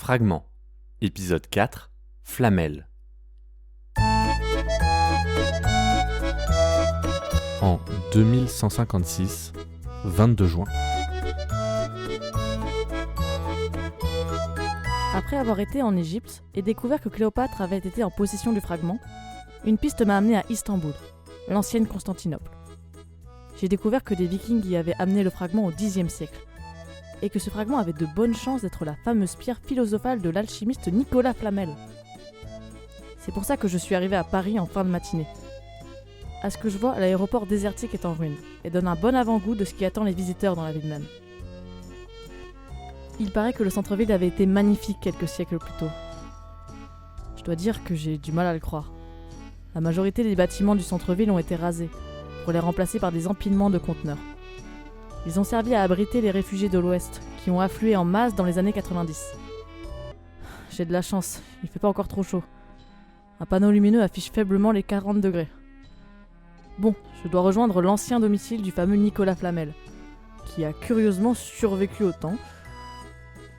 Fragment, épisode 4, Flamel. En 2156, 22 juin. Après avoir été en Égypte et découvert que Cléopâtre avait été en possession du fragment, une piste m'a amené à Istanbul, l'ancienne Constantinople. J'ai découvert que des Vikings y avaient amené le fragment au Xe siècle, et que ce fragment avait de bonnes chances d'être la fameuse pierre philosophale de l'alchimiste Nicolas Flamel. C'est pour ça que je suis arrivé à Paris en fin de matinée. À ce que je vois, l'aéroport désertique est en ruine, et donne un bon avant-goût de ce qui attend les visiteurs dans la ville même. Il paraît que le centre-ville avait été magnifique quelques siècles plus tôt. Je dois dire que j'ai du mal à le croire. La majorité des bâtiments du centre-ville ont été rasés, pour les remplacer par des empilements de conteneurs. Ils ont servi à abriter les réfugiés de l'Ouest, qui ont afflué en masse dans les années 90. J'ai de la chance, il fait pas encore trop chaud. Un panneau lumineux affiche faiblement les 40 degrés. Bon, je dois rejoindre l'ancien domicile du fameux Nicolas Flamel, qui a curieusement survécu au temps.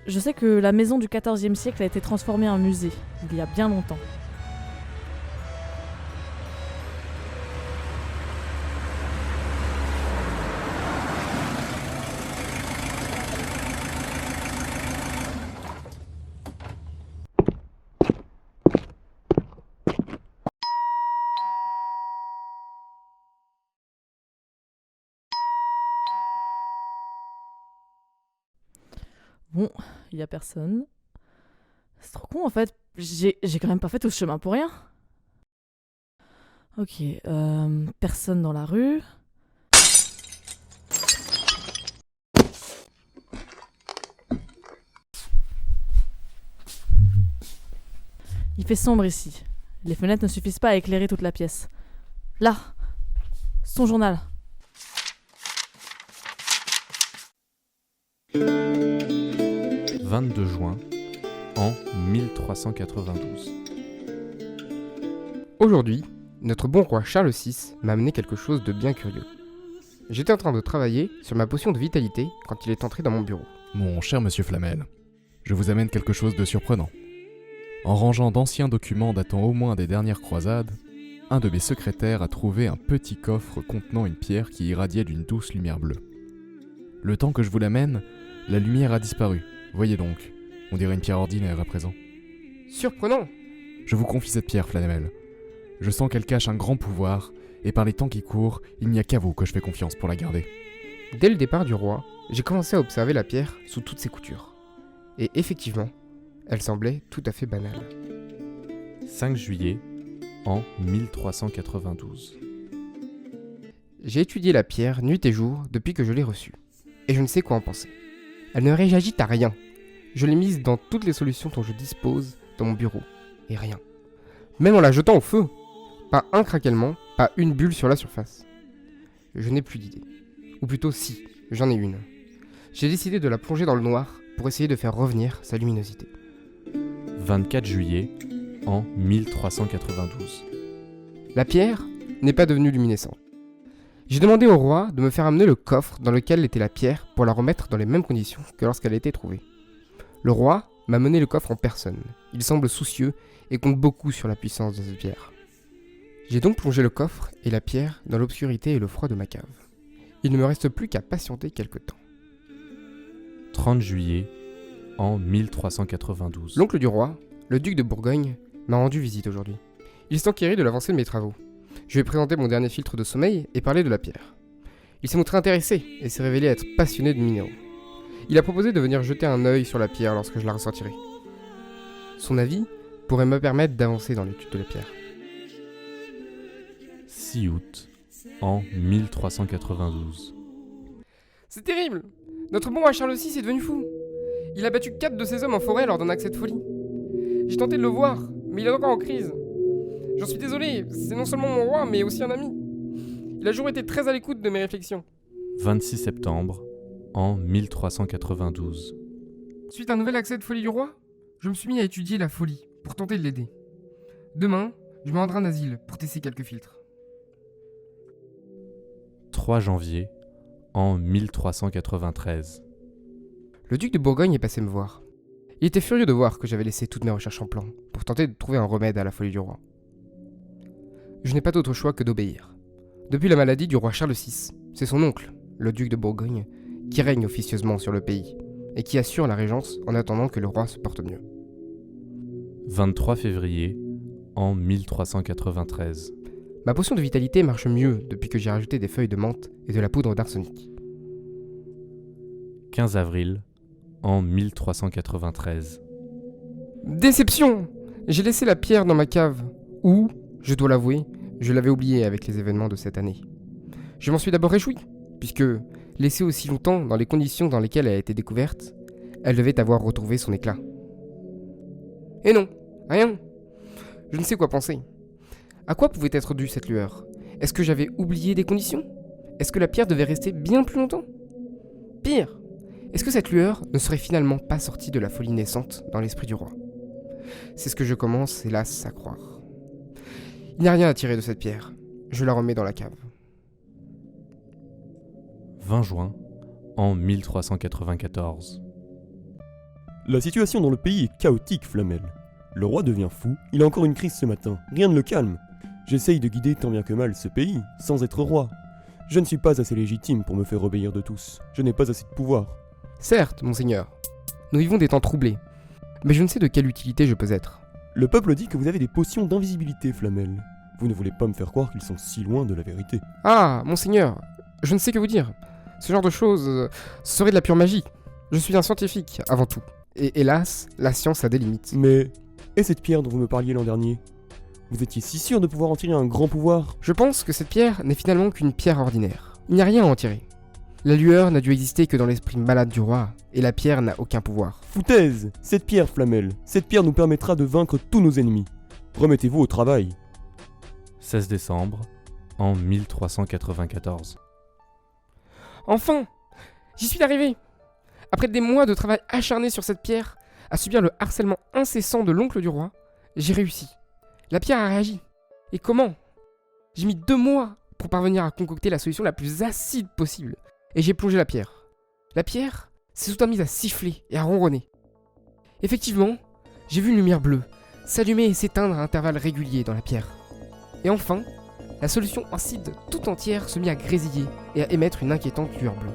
Je sais que la maison du XIVe siècle a été transformée en musée, il y a bien longtemps. Bon, il y a personne. C'est trop con en fait, j'ai quand même pas fait tout ce chemin pour rien. Ok, personne dans la rue. Il fait sombre ici. Les fenêtres ne suffisent pas à éclairer toute la pièce. Là, son journal. « 22 juin, en 1392. Aujourd'hui, notre bon roi Charles VI m'a amené quelque chose de bien curieux. J'étais en train de travailler sur ma potion de vitalité quand il est entré dans mon bureau. Mon cher monsieur Flamel, je vous amène quelque chose de surprenant. En rangeant d'anciens documents datant au moins des dernières croisades, un de mes secrétaires a trouvé un petit coffre contenant une pierre qui irradiait d'une douce lumière bleue. Le temps que je vous l'amène, la lumière a disparu. Voyez donc, on dirait une pierre ordinaire à présent. Surprenant! Je vous confie cette pierre, Flamel. Je sens qu'elle cache un grand pouvoir, et par les temps qui courent, il n'y a qu'à vous que je fais confiance pour la garder. Dès le départ du roi, j'ai commencé à observer la pierre sous toutes ses coutures. Et effectivement, elle semblait tout à fait banale. 5 juillet, en 1392. J'ai étudié la pierre nuit et jour depuis que je l'ai reçue. Et je ne sais quoi en penser. Elle ne réagit à rien. Je l'ai mise dans toutes les solutions dont je dispose dans mon bureau. Et rien. Même en la jetant au feu. Pas un craquellement, pas une bulle sur la surface. Je n'ai plus d'idée. Ou plutôt si, j'en ai une. J'ai décidé de la plonger dans le noir pour essayer de faire revenir sa luminosité. 24 juillet, en 1392. La pierre n'est pas devenue luminescente. J'ai demandé au roi de me faire amener le coffre dans lequel était la pierre pour la remettre dans les mêmes conditions que lorsqu'elle a été trouvée. Le roi m'a mené le coffre en personne. Il semble soucieux et compte beaucoup sur la puissance de cette pierre. J'ai donc plongé le coffre et la pierre dans l'obscurité et le froid de ma cave. Il ne me reste plus qu'à patienter quelque temps. 30 juillet, en 1392. L'oncle du roi, le duc de Bourgogne, m'a rendu visite aujourd'hui. Il s'est enquéré de l'avancée de mes travaux. Je lui ai présenté mon dernier filtre de sommeil et parlé de la pierre. Il s'est montré intéressé et s'est révélé être passionné de minéraux. Il a proposé de venir jeter un œil sur la pierre lorsque je la ressortirai. Son avis pourrait me permettre d'avancer dans l'étude de la pierre. 6 août, en 1392. C'est terrible! Notre bon roi Charles VI est devenu fou. Il a battu 4 de ses hommes en forêt lors d'un accès de folie. J'ai tenté de le voir, mais il est encore en crise. J'en suis désolé, c'est non seulement mon roi, mais aussi un ami. Il a toujours été très à l'écoute de mes réflexions. 26 septembre, en 1392. Suite à un nouvel accès de folie du roi, je me suis mis à étudier la folie, pour tenter de l'aider. Demain, je me rendrai en asile pour tester quelques filtres. 3 janvier, en 1393. Le duc de Bourgogne est passé me voir. Il était furieux de voir que j'avais laissé toutes mes recherches en plan pour tenter de trouver un remède à la folie du roi. Je n'ai pas d'autre choix que d'obéir. Depuis la maladie du roi Charles VI, c'est son oncle, le duc de Bourgogne, qui règne officieusement sur le pays et qui assure la régence en attendant que le roi se porte mieux. 23 février en 1393. Ma potion de vitalité marche mieux depuis que j'ai rajouté des feuilles de menthe et de la poudre d'arsenic. 15 avril en 1393. Déception! J'ai laissé la pierre dans ma cave, où, je dois l'avouer, je l'avais oubliée avec les événements de cette année. Je m'en suis d'abord réjoui, puisque, laissée aussi longtemps dans les conditions dans lesquelles elle a été découverte, elle devait avoir retrouvé son éclat. Et non, rien. Je ne sais quoi penser. À quoi pouvait être due cette lueur? Est-ce que j'avais oublié des conditions? Est-ce que la pierre devait rester bien plus longtemps? Pire, est-ce que cette lueur ne serait finalement pas sortie de la folie naissante dans l'esprit du roi? C'est ce que je commence, hélas, à croire. Il n'y a rien à tirer de cette pierre. Je la remets dans la cave. 20 juin en 1394. La situation dans le pays est chaotique, Flamel. Le roi devient fou, il a encore une crise ce matin, rien ne le calme. J'essaye de guider tant bien que mal ce pays, sans être roi. Je ne suis pas assez légitime pour me faire obéir de tous, je n'ai pas assez de pouvoir. Certes, monseigneur, nous vivons des temps troublés, mais je ne sais de quelle utilité je peux être. Le peuple dit que vous avez des potions d'invisibilité, Flamel. Vous ne voulez pas me faire croire qu'ils sont si loin de la vérité. Ah, monseigneur, je ne sais que vous dire. Ce genre de choses serait de la pure magie. Je suis un scientifique, avant tout. Et hélas, la science a des limites. Mais, et cette pierre dont vous me parliez l'an dernier? Vous étiez si sûr de pouvoir en tirer un grand pouvoir? Je pense que cette pierre n'est finalement qu'une pierre ordinaire. Il n'y a rien à en tirer. La lueur n'a dû exister que dans l'esprit malade du roi, et la pierre n'a aucun pouvoir. Foutaise! Cette pierre, Flamel, cette pierre nous permettra de vaincre tous nos ennemis. Remettez-vous au travail. 16 décembre en 1394. Enfin! J'y suis arrivé! Après des mois de travail acharné sur cette pierre, à subir le harcèlement incessant de l'oncle du roi, j'ai réussi. La pierre a réagi. Et comment? J'ai mis 2 mois pour parvenir à concocter la solution la plus acide possible. Et j'ai plongé la pierre. La pierre s'est soudain mise à siffler et à ronronner. Effectivement, j'ai vu une lumière bleue s'allumer et s'éteindre à intervalles réguliers dans la pierre. Et enfin, la solution acide tout entière se mit à grésiller et à émettre une inquiétante lueur bleue.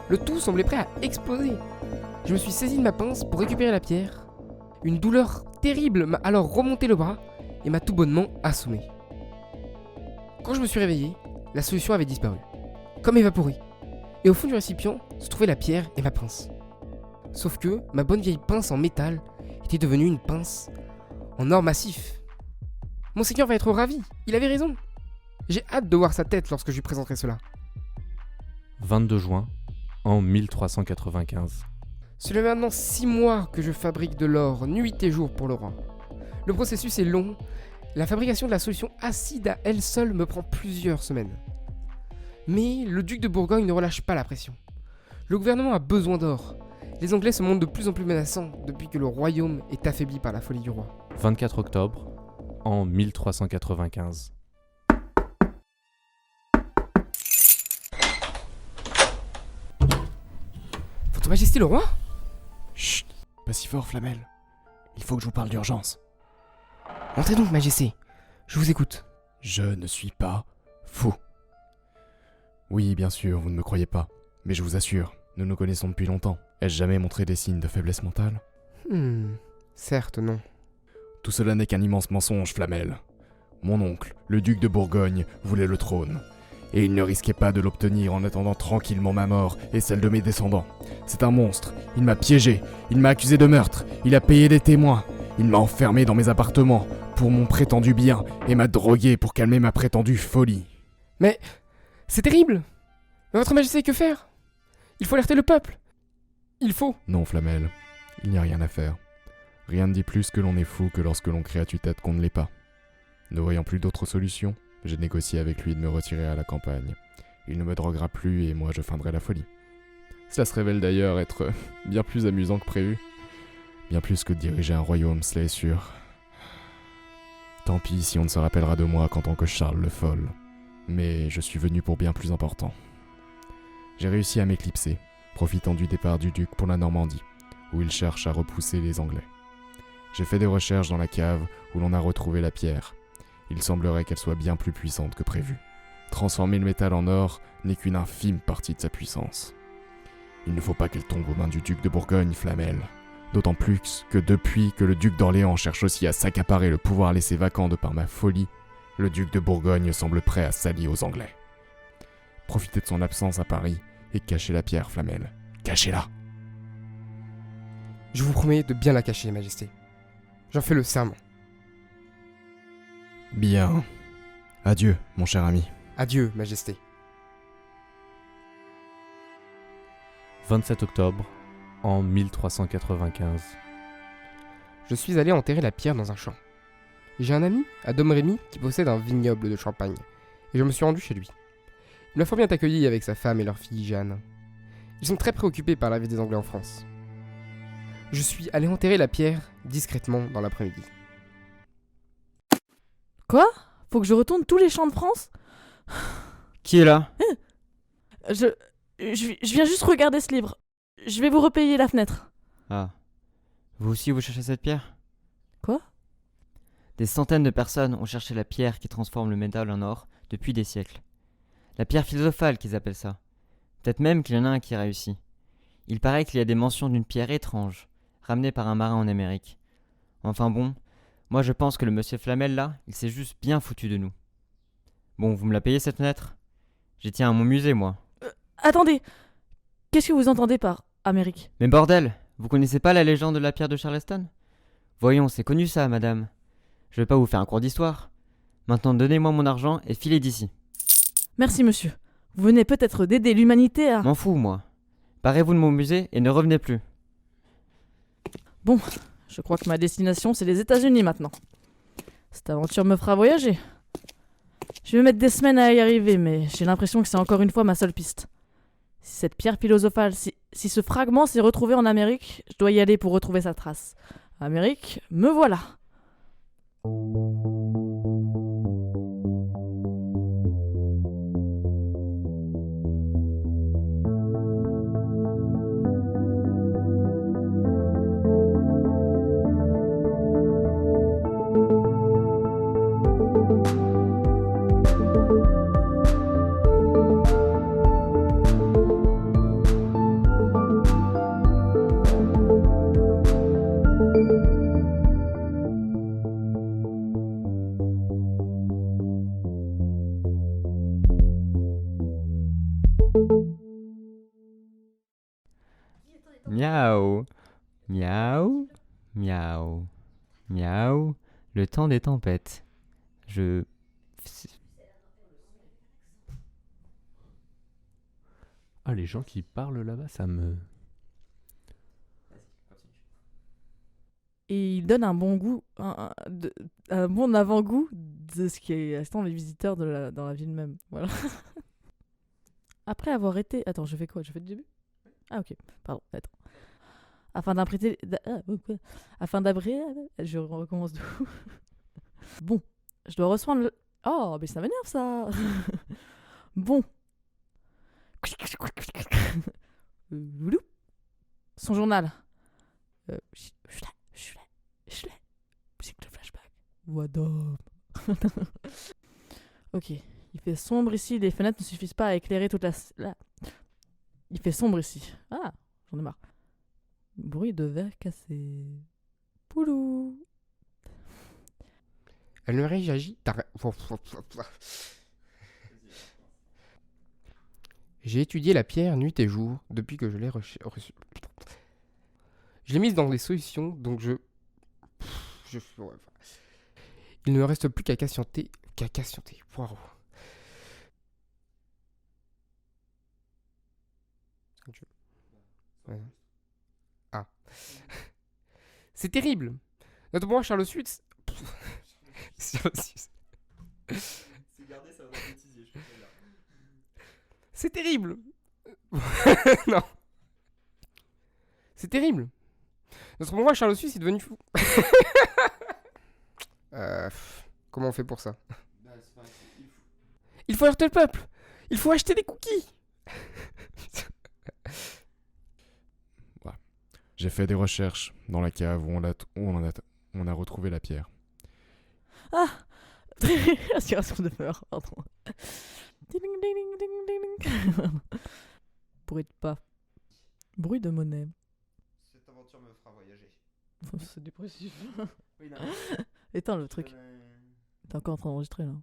Le tout semblait prêt à exploser. Je me suis saisi de ma pince pour récupérer la pierre. Une douleur terrible m'a alors remonté le bras et m'a tout bonnement assommé. Quand je me suis réveillé, la solution avait disparu, comme évaporée. Et au fond du récipient se trouvait la pierre et ma pince. Sauf que ma bonne vieille pince en métal était devenue une pince en or massif. Monseigneur va être ravi, il avait raison. J'ai hâte de voir sa tête lorsque je lui présenterai cela. 22 juin en 1395. Cela fait maintenant 6 mois que je fabrique de l'or nuit et jour pour le roi. Le processus est long. La fabrication de la solution acide à elle seule me prend plusieurs semaines. Mais le duc de Bourgogne ne relâche pas la pression. Le gouvernement a besoin d'or. Les Anglais se montrent de plus en plus menaçants depuis que le royaume est affaibli par la folie du roi. 24 octobre en 1395. Votre Majesté le roi? Chut, pas si fort, Flamel. Il faut que je vous parle d'urgence. Entrez donc, Majesté. Je vous écoute. Je ne suis pas fou. Oui, bien sûr, vous ne me croyez pas. Mais je vous assure, nous nous connaissons depuis longtemps. Ai-je jamais montré des signes de faiblesse mentale? Certes, non. Tout cela n'est qu'un immense mensonge, Flamel. Mon oncle, le duc de Bourgogne, voulait le trône. Et il ne risquait pas de l'obtenir en attendant tranquillement ma mort et celle de mes descendants. C'est un monstre. Il m'a piégé. Il m'a accusé de meurtre. Il a payé des témoins. Il m'a enfermé dans mes appartements pour mon prétendu bien et m'a drogué pour calmer ma prétendue folie. Mais c'est terrible. Mais votre Majesté, que faire? Il faut alerter le peuple. Il faut. Non, Flamel, il n'y a rien à faire. Rien ne dit plus que l'on est fou que lorsque l'on crie à tue-tête qu'on ne l'est pas. Ne voyant plus d'autre solution, j'ai négocié avec lui de me retirer à la campagne. Il ne me droguera plus et moi je feindrai la folie. Cela se révèle d'ailleurs être bien plus amusant que prévu. Bien plus que de diriger un royaume, cela est sûr. Tant pis si on ne se rappellera de moi qu'en tant que Charles le Folle. Mais je suis venu pour bien plus important. J'ai réussi à m'éclipser, profitant du départ du duc pour la Normandie, où ils cherchent à repousser les Anglais. J'ai fait des recherches dans la cave où l'on a retrouvé la pierre. Il semblerait qu'elle soit bien plus puissante que prévu. Transformer le métal en or n'est qu'une infime partie de sa puissance. Il ne faut pas qu'elle tombe aux mains du duc de Bourgogne, Flamel. D'autant plus que depuis que le duc d'Orléans cherche aussi à s'accaparer le pouvoir laissé vacant de par ma folie, le duc de Bourgogne semble prêt à s'allier aux Anglais. Profitez de son absence à Paris et cachez la pierre, Flamel. Cachez-la! Je vous promets de bien la cacher, Majesté. J'en fais le serment. Bien. Adieu, mon cher ami. Adieu, Majesté. 27 octobre, en 1395. Je suis allé enterrer la pierre dans un champ. J'ai un ami, à Domrémy, qui possède un vignoble de champagne, et je me suis rendu chez lui. Il m'a fort bien accueilli avec sa femme et leur fille Jeanne. Ils sont très préoccupés par la vie des Anglais en France. Je suis allé enterrer la pierre discrètement dans l'après-midi. Quoi? Faut que je retourne tous les champs de France? Qui est là? Je viens juste regarder ce livre. Je vais vous repayer la fenêtre. Ah. Vous aussi, vous cherchez cette pierre? Quoi? Des centaines de personnes ont cherché la pierre qui transforme le métal en or depuis des siècles. La pierre philosophale qu'ils appellent ça. Peut-être même qu'il y en a un qui réussit. Il paraît qu'il y a des mentions d'une pierre étrange, ramenée par un marin en Amérique. Enfin bon, moi je pense que le monsieur Flamel là, il s'est juste bien foutu de nous. Bon, vous me la payez cette fenêtre? J'y tiens à mon musée, moi. Attendez. Qu'est-ce que vous entendez par Amérique? Mais bordel, vous connaissez pas la légende de la pierre de Charleston? Voyons, c'est connu ça, madame. Je vais pas vous faire un cours d'histoire. Maintenant, donnez-moi mon argent et filez d'ici. Merci, monsieur. Vous venez peut-être d'aider l'humanité à... M'en fous, moi. Barrez-vous de mon musée et ne revenez plus. Bon, je crois que ma destination, c'est les États-Unis maintenant. Cette aventure me fera voyager. Je vais mettre des semaines à y arriver, mais j'ai l'impression que c'est encore une fois ma seule piste. Si cette pierre philosophale, si ce fragment s'est retrouvé en Amérique, je dois y aller pour retrouver sa trace. Amérique, me voilà. Miaou, miaou, miaou, miaou, le temps des tempêtes. Ah, les gens qui parlent là-bas, ça me... Et il donne un bon goût, un bon avant-goût de ce qui attend les visiteurs dans la ville même. Voilà. Après avoir été... Attends, je fais quoi? Je fais le début? Ah ok, pardon, attends. Afin d'impriter... Afin d'abréger... Je recommence de où? Bon, je dois reçoivre le... Oh, mais ça m'énerve ça. Bon. Son journal. Flashback. Wadom. Ok, il fait sombre ici, les fenêtres ne suffisent pas à éclairer toute la... Il fait sombre ici. Ah, j'en ai marre. Bruit de verre cassé. Poulou. Elle ne réagit... J'ai étudié la pierre nuit et jour depuis que je l'ai reçue. Je l'ai mise dans des solutions, donc il ne me reste plus qu'à patienter. Waouh. Ouais. Ah. C'est terrible. Notre roi Charles VIII. C'est terrible. Non. C'est terrible. Notre roi Charles VI est devenu fou. Comment on fait pour ça? Il faut alerter le peuple. Il faut acheter des cookies. J'ai fait des recherches dans la cave où on a retrouvé la pierre. Ah Aspiration de peur, pardon. Ding, ding, ding, ding, ding. Bruit de pas. Bruit de monnaie. Cette aventure me fera voyager. C'est dépressif. Éteins le truc. T'es encore en train d'enregistrer là.